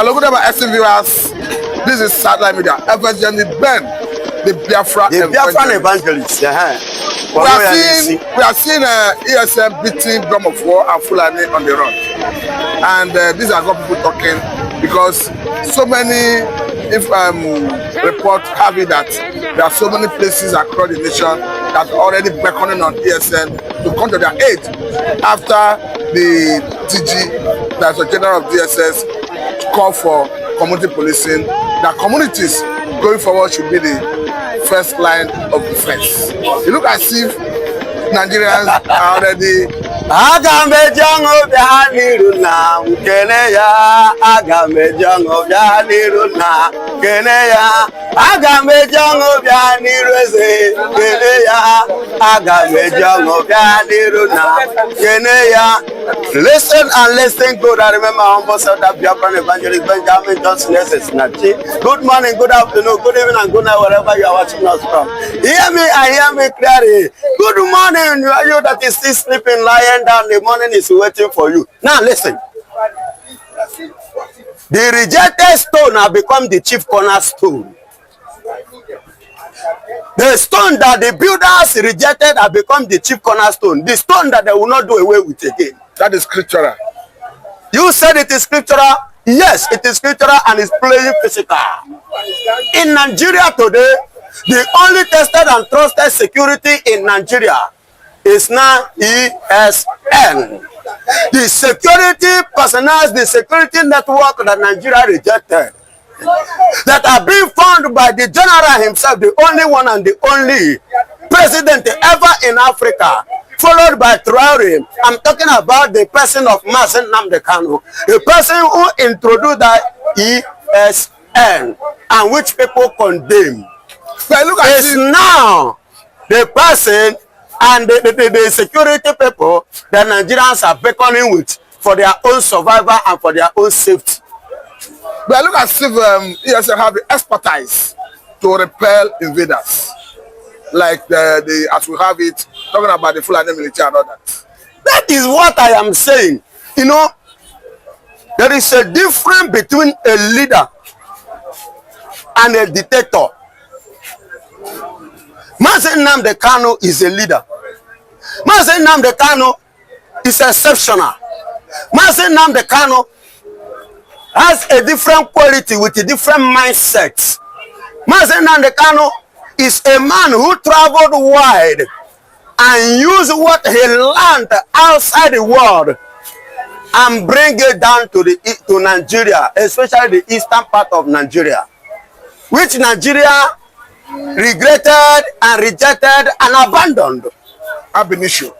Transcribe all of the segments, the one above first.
Look at my SC viewers. This is Satellite Media. Evangelist Ben, the Biafra evangelist. We are seeing ESM beating drum of war and Fulani on the run. And these are got people talking because so many reports have it that there are so many places across the nation that are already beckoning on ESN to come to their aid after the DG, that's the General of DSS, call for community policing. That communities going forward should be the first line of defense. You look as if Nigerians are already Listen and listen good. I remember I almost said that Biafran evangelist Benjamin Johnson is Nachi. Good morning, good afternoon, good evening, and good night, wherever you are watching us from. Hear me and hear me clearly. Good morning, you that is still sleeping, lying down. The morning is waiting for you. Now listen. The rejected stone has become the chief cornerstone. The stone that the builders rejected has become the chief cornerstone. The stone that they will not do away with again. That is scriptural. You said it is scriptural. Yes, it is scriptural and it's playing physical. In Nigeria today, the only tested and trusted security in Nigeria is now ESN. The security personnel, the security network that Nigeria rejected, that are being found by the general himself, the only one and the only president ever in Africa, followed by Traore. I'm talking about the person of Mazen Nnamdi Kanu, the person who introduced that ESN and which people condemn. It's now the person and the security people that Nigerians are beckoning with for their own survival and for their own safety. But look at if ESN have the expertise to repel invaders, like the as we have it talking about the Fulani military and all that. That is what I am saying. You know, there is a difference between a leader and a dictator. Mazen Nnamdi Kanu is a leader. Mazen Nnamdi Kanu is exceptional. Mazen Nnamdi Kanu has a different quality with a different mindset. Mazen Nnamdi Kanu is a man who traveled wide and used what he learned outside the world and bring it down to Nigeria, especially the eastern part of Nigeria, which Nigeria regretted and rejected and abandoned. Ab initio,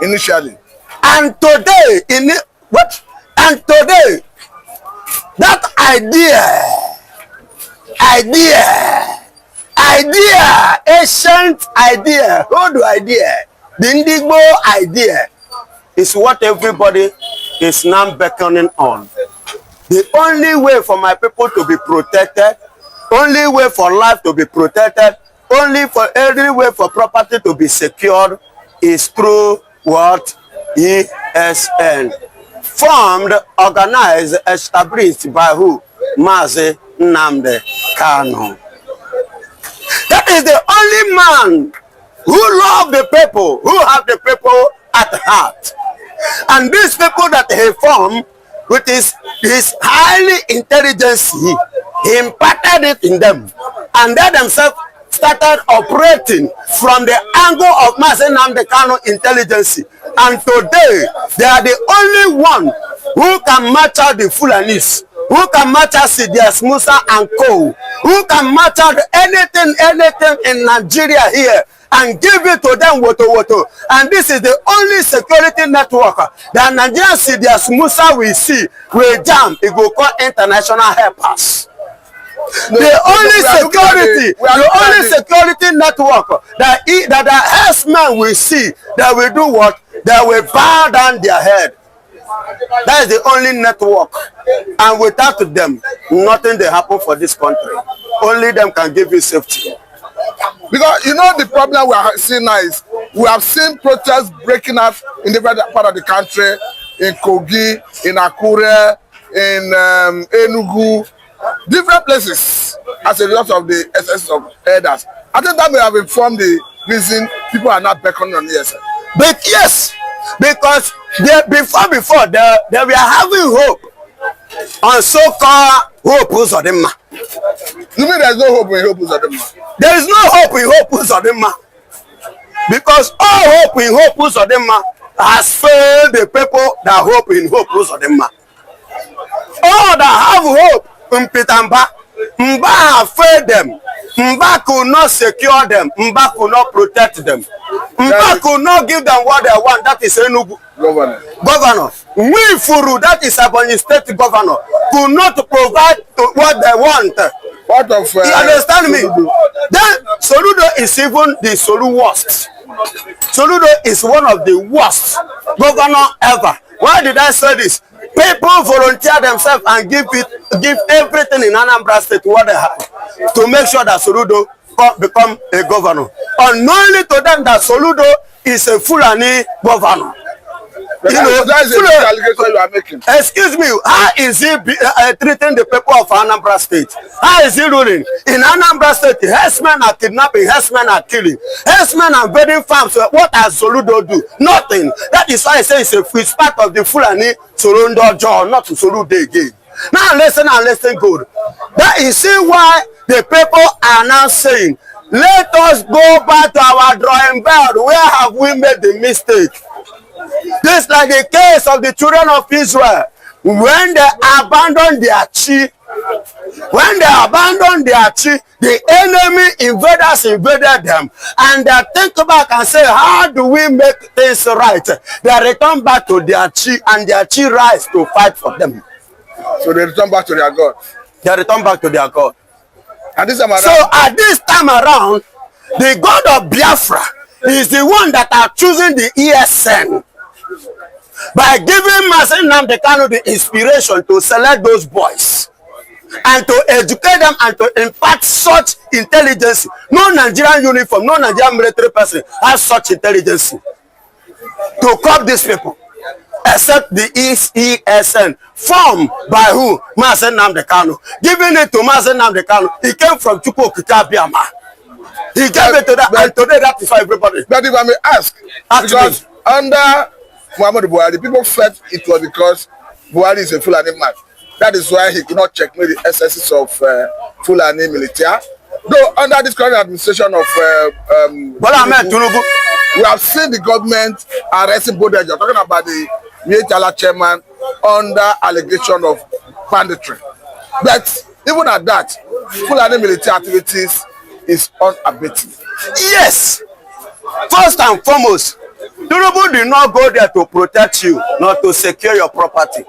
initially. And today, that ancient idea, old idea, the Indigo idea is what everybody is now beckoning on. The only way for my people to be protected, only way for life to be protected, every way for property to be secured is through what? ESN. Formed, organized, established by who? Mazen Nnamdi Kanu. That is the only man who loves the people, who have the people at heart. And these people that he formed with his highly intelligence, he imparted it in them. And they themselves started operating from the angle of Mazen Nnamdi Kanu intelligence. And today, they are the only one who can match out the Fulanis, who can match out Sidias Musa and Co, who can match out anything in Nigeria here and give it to them woto. And this is the only security network that Nigerian Sidias Musa will see, will jam, it will call international helpers. The only security network that the herdsmen will see, that will do what? They will bow down their head. That is the only network. And without them, nothing will happen for this country. Only them can give you safety. Because you know the problem we are seeing now is we have seen protests breaking out in different part of the country, in Kogi, in Akure, in Enugu, different places as a result of the essence of elders. I think that may have informed the reason people are not beckoning on ESN. But yes, because before they were having hope on so-called Hope Uzodimma. You mean there's no hope in Hope Uzodimma? There is no hope in Hope Uzodimma. Because all hope in Hope Uzodimma has failed the people that hope in Hope Uzodimma. All that have hope in Peter Mba have failed them. Mba could not secure them. Mba could not protect them. Mba could not give them what they want. That is Enugu governor. We Furu, that is Ebonyi State governor, could not provide what they want. What of you understand me? Then Soludo is even the worst. Soludo is one of the worst governor ever. Why did I say this? People volunteer themselves and give everything in Anambra State what they have to make sure that Soludo become a governor. Unknowingly to them that Soludo is a Fulani governor. You know, that is the allegation you are making. Excuse me, how is he treating the people of Anambra State? How is he ruling? In Anambra State, herdsmen are kidnapping, herdsmen are killing, herdsmen are invading farms. What has Soludo do? Nothing. That is why I say it's part of the Fulani Soludo John, not to Soludo again. Now listen and listen good. That is why the people are now saying, let us go back to our drawing board. Where have we made the mistake? This is like the case of the children of Israel when they abandoned their chi. When they abandoned their chi, the enemy invaders invaded them, and they think back and say, how do we make things right? They return back to their chi, and their chi rise to fight for them. So they return back to their God. They return back to their God. And this time around, so at this time around, the God of Biafra is the one that are choosing the ESN by giving Mazi Nnamdi Kanu the inspiration to select those boys and to educate them and to impart such intelligence. No Nigerian uniform, no Nigerian military person has such intelligence to cope these people, except the ESN formed by who? Mazi Nnamdi Kanu. Giving it to Mazi Nnamdi Kanu, he came from Chukwu Okike Abiama. He gave it to that, and today that is for everybody. But if I may ask, because under Muhammadu Buhari, people felt it was because Buhari is a Fulani man. That is why he could not checkmate the excesses of Fulani Militias. Though under this current administration of Tinubu, we have seen the government arresting both. You're talking about the Militias chairman under allegation of banditry. But even at that, Fulani military activities is unabated. Yes. First and foremost, Tinubu did not go there to protect you, not to secure your property.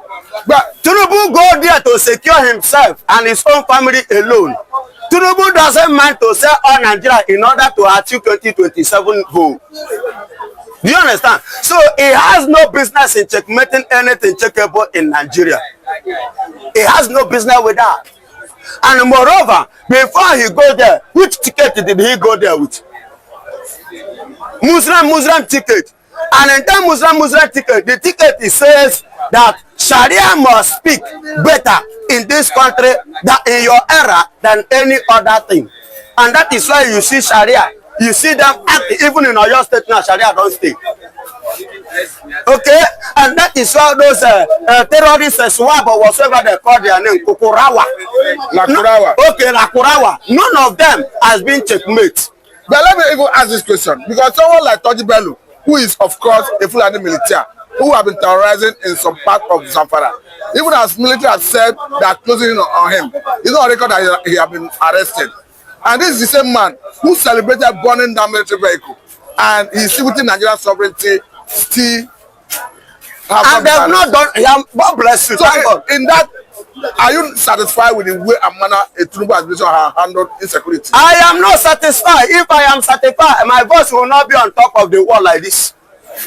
But Tinubu go there to secure himself and his own family alone. Tinubu doesn't mind to sell all Nigeria in order to achieve 2027 goal. Do you understand? So he has no business in checkmating anything checkable in Nigeria. He has no business with that. And moreover, before he go there, which ticket did he go there with? Muslim ticket. And in that Muslim ticket, the ticket it says that Sharia must speak better in this country than in your era than any other thing. And that is why you see Sharia. You see them act even in your state now, Sharia don't stay. Okay? And that is why those terrorists, Swab or whatever they call their name, Kukurawa. Lakurawa. Okay, Lakurawa. None of them has been checkmate. But let me even ask this question. Because someone like Toji Bello, who is, of course, a Fulani militias, who have been terrorizing in some part of Zamfara, even as military has said they are closing in on him, it's not a record that he has been arrested. And this is the same man who celebrated burning that military vehicle. And he's still within Nigerian sovereignty, still have and they have not done, God bless you. So in that, are you satisfied with the way and manner a Tinubu administration has handled insecurity? I am not satisfied. If I am satisfied, my voice will not be on top of the wall like this.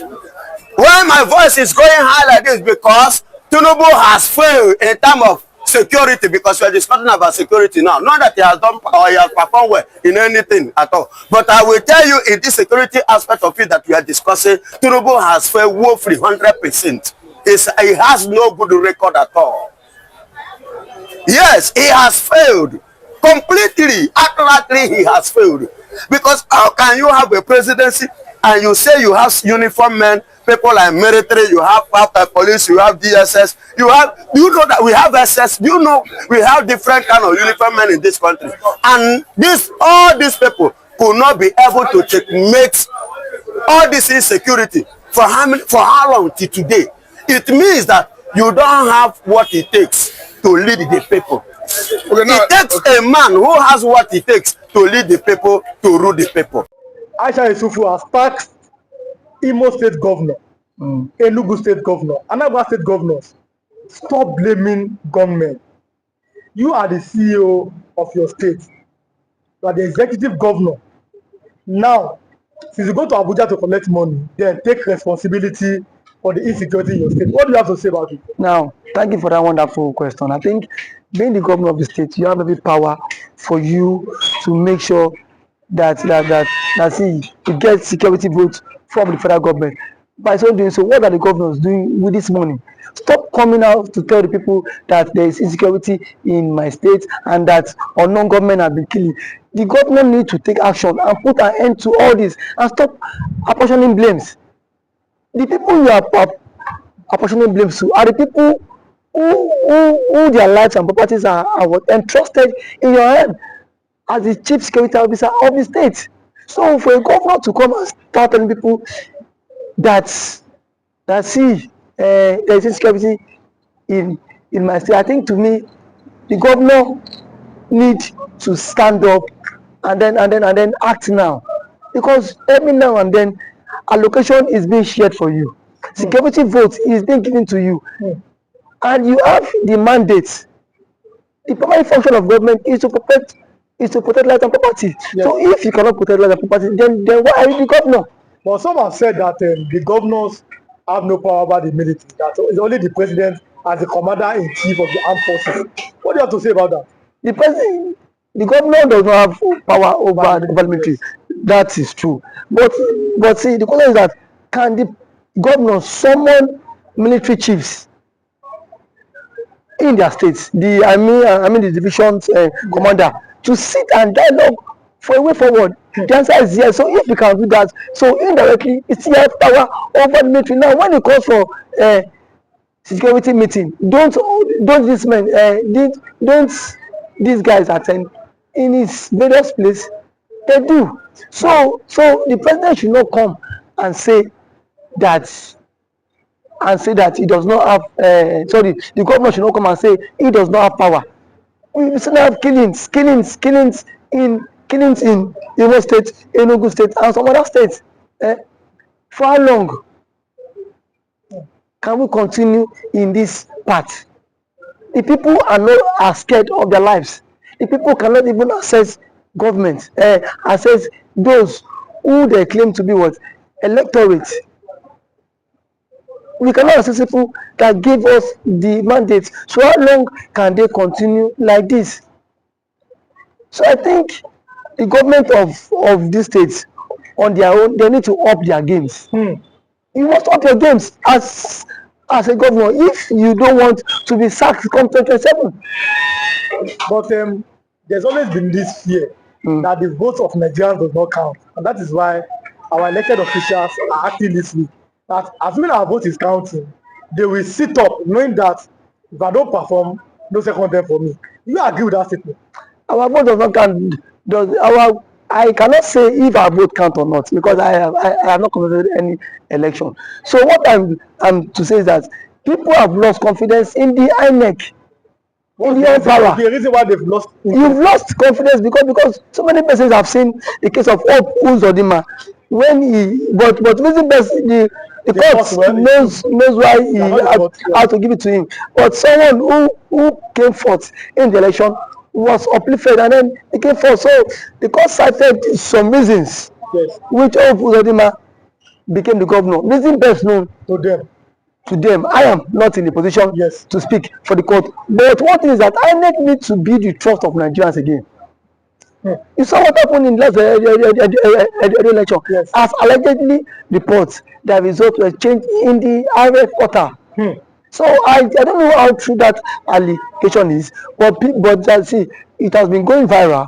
When my voice is going high like this, because Tinubu has failed in terms of security, because we are discussing about security now. Not that he has done or he has performed well in anything at all. But I will tell you, in this security aspect of it that we are discussing, Tinubu has failed woefully 100%. He has no good record at all. Yes, he has failed. Completely, accurately, he has failed. Because how can you have a presidency and you say you have uniform men, people like military, you have police, you have DSS, you have, do you know that we have SS? Do you know we have different kind of uniform men in this country? And all these people could not be able to checkmate all this insecurity for how long till today. It means that you don't have what it takes to lead the people. Okay, it takes a man who has what it takes to lead the people, to rule the people. Aisha Yusufu has taxed Imo State Governor, Enugu State Governor, Anambra State Governors. Stop blaming government. You are the CEO of your state. You are the executive governor. Now, since you go to Abuja to collect money, then take responsibility for the insecurity in your state. What do you have to say about it? Now, thank you for that wonderful question. I think being the governor of the state, you have every power for you to make sure that you get security votes from the federal government. By so doing so, what are the governors doing with this money? Stop coming out to tell the people that there is insecurity in my state and that unknown government have been killing. The government need to take action and put an end to all this and stop apportioning blames. The people you are apportioning blames to are the people who their lives and properties are entrusted in your hand as the chief security officer of the state. So for a governor to come and start telling people that see there is insecurity in my state, I think to me the governor need to stand up and then act now, because every now and then allocation is being shared for you, security vote is being given to you, and you have the mandate. The primary function of government is to protect life and property. Yes. So if you cannot protect life and property, then why are you the governor? But some have said that the governors have no power over the military. That it's only the president as the commander-in-chief of the armed forces. What do you have to say about that? The governor does not have power over the military. That is true. But see, the question is that can the governor summon military chiefs in their states? I mean the division's commander to sit and dialogue for a way forward. The answer is yes. So if we can do that, so indirectly it's still power over the military. Now when it calls for security meeting, don't these men don't these guys attend in his various place? They do. So the president should not come and say that he does not have the governor should not come and say he does not have power. We still have killings in Imo State, Enugu State, and some other states. For how long can we continue in this path? The people are scared of their lives. The people cannot even access government, access those who they claim to be electorate. We cannot access people that give us the mandate. So how long can they continue like this? So I think the government of these states on their own, they need to up their games. You must up your games as a governor if you don't want to be sacked come 2027. But there's always been this fear that the votes of Nigerians does not count, and that is why our elected officials are acting this way. That assuming our vote is counting, they will sit up knowing that if I don't perform, no second term for me. Do you agree with that statement? Our vote does not count. I cannot say if our vote count or not, because I have not conducted any election. So what I'm to say is that people have lost confidence in the INEC. The reason why they've lost you've lost confidence because so many persons have seen the case of Hope Uzodinma when he but reason best the court knows why he had to give it to him, but someone who came forth in the election was uplifted and then he came forth. So the court cited some reasons which Hope Uzodinma became the governor. Reason best known to them. I am not in the position to speak for the court. But one thing is that INEC needs to be the trust of Nigerians again. You saw what happened in last election. As allegedly reports, the result was changed in the IRF quarter. So I don't know how true that allegation is, but see, it has been going viral.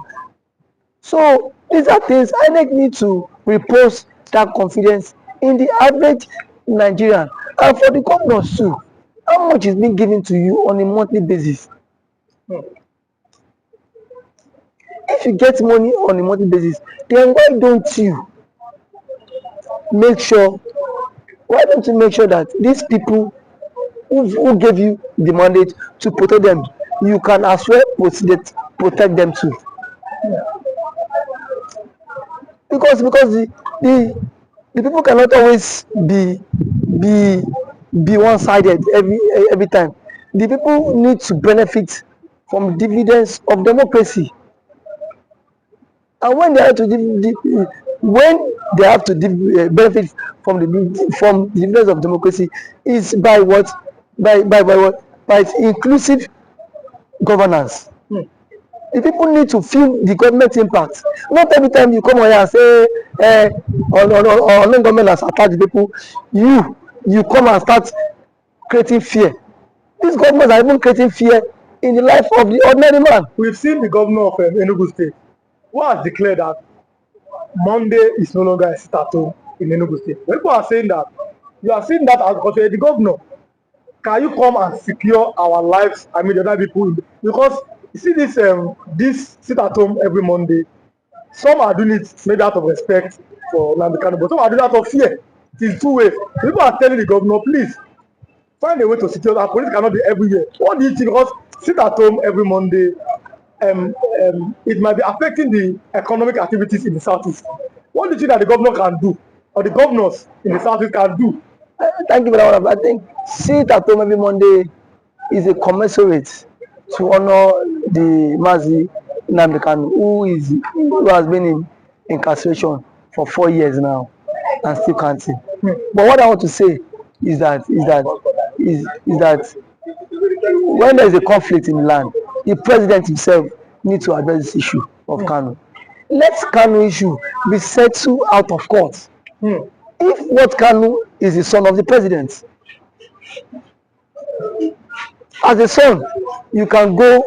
So these are things INEC need to repose that confidence in the average Nigerian, and for the governors too. How much is being given to you on a monthly basis? If you get money on a monthly basis, then make sure why don't you make sure that these people who gave you the mandate to protect them, you can as well protect them too? Because the people cannot always be be one-sided every time. The people need to benefit from dividends of democracy, and when they have to benefit from the dividends of democracy is by what? By what? By inclusive governance. The people need to feel the government impact. Not every time you come on here and say government has attacked the people, you come and start creating fear. These governments are even creating fear in the life of the ordinary man. We've seen the governor of Enugu State who has declared that Monday is no longer a sit-at-home in Enugu State. When people are saying that, you are seeing that as the governor. Can you come and secure our lives? I mean, the other people, because you see this sit-at-home every Monday. Some are doing it maybe out of respect for Nnamdi Kanu, but some are doing it out of fear. It is two ways. People are telling the governor, please find a way to secure that. Police cannot be everywhere. What do you think? Because sit at home every Monday, it might be affecting the economic activities in the southeast. What do you think that the governor can do, or the governors in the southeast can do? Thank you, Brother. I think sit at home every Monday is a commensurate to honor the Mazi Nnamdi Kanu, who has been in incarceration for 4 years now and still counting. But what I want to say is that when there is a conflict in the land, the president himself needs to address this issue of Kanu. Let Kanu issue be settled out of court. If what Kanu is the son of the president, as a son, you can go,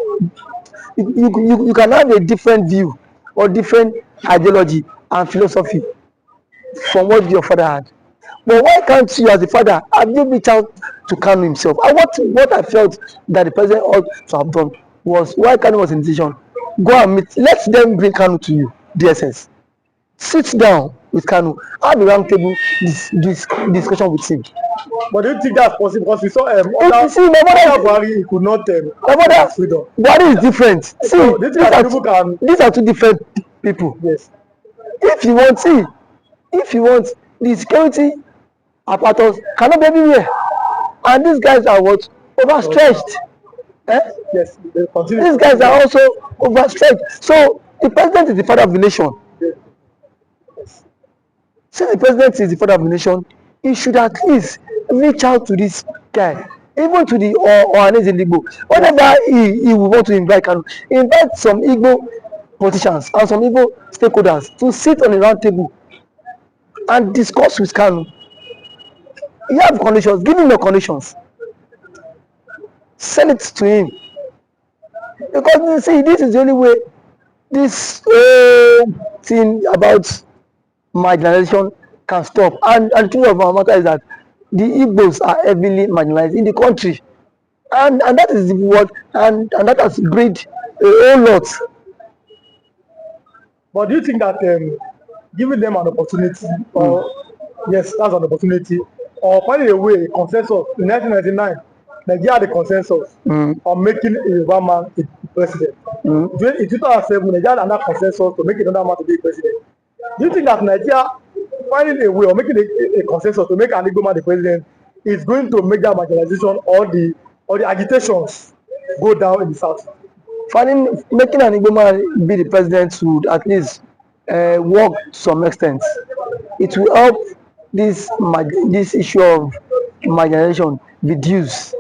you can have a different view or different ideology and philosophy from what your father had. But why can't you, as a father, have you reached out to Kanu himself? And what I felt that the president ought to have done was, why Kanu was in decision, go and meet, let them bring Kanu to you, DSS. Sit down with Kanu, have a round table discussion with him. But do you think that's possible? Because we saw Buhari could not Buhari is different. See, so these are two different people. Yes. If you want the security apparatus cannot be everywhere, and these guys are what? Overstretched. Yes. These guys are also overstretched. So the president is the father of the nation. Yes. Since the president is the father of the nation, he should at least reach out to this guy, even to the Ohanes in Igbo. Whenever he will want to invite some Igbo politicians and some Igbo stakeholders to sit on a round table and discuss with Kanu. You have conditions, give him your conditions. Send it to him. Because you see, this is the only way this thing about marginalization can stop. And the truth of our matter is that the Igbos are heavily marginalized in the country. And that is what, and that has breed a whole lot. But do you think that giving them an opportunity, or yes, that's an opportunity, or finding a way, a consensus in 1999, Nigeria had a consensus on making a Yoruba man a president. In 2007, Nigeria had another consensus to make another man to be a president. Do you think that Nigeria finding a way or making a consensus to make an Igbo man the president is going to make that marginalization or the agitations go down in the south? Making an Igbo man be the president would at least work to some extent. It will help this issue of marginalization reduce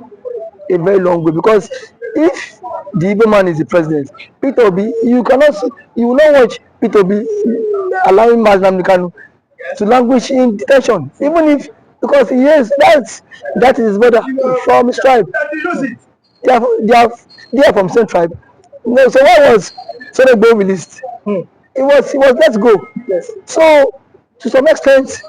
a very long way, because if the Igbo man is the president, Peter Obi, you will not watch Peter Obi allowing Nnamdi Kanu to languish in detention, even if because yes, that is his brother from his tribe. They are from same tribe. No, so why was Sonegbo released? It was let's go. Yes. So to some extent,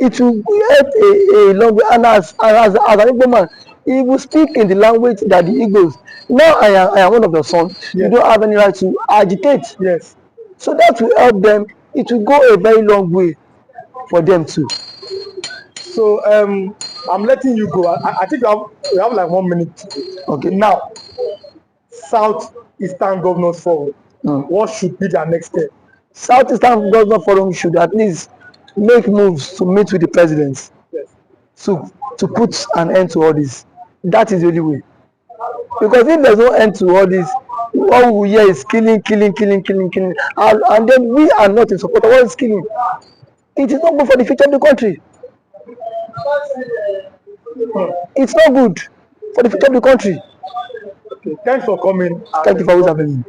it will help a long way. And as an Igbo man, he will speak in the language that the Igbos. Now I am one of the sons. You Yes. don't have any right to agitate. Yes. So that will help them. It will go a very long way for them too. So I'm letting you go. I think we have like 1 minute. Okay. Now, South Eastern Governors Forum. What should be their next step? Southeastern Governor Forum should at least make moves to meet with the presidents Yes. to put an end to all this. That is the only way. Because if there's no end to all this, all we hear is killing. And then we are not in support of what is killing. It is not good for the future of the country. It's not good for the future of the country. Okay. Thanks for coming. Thank you for always having me.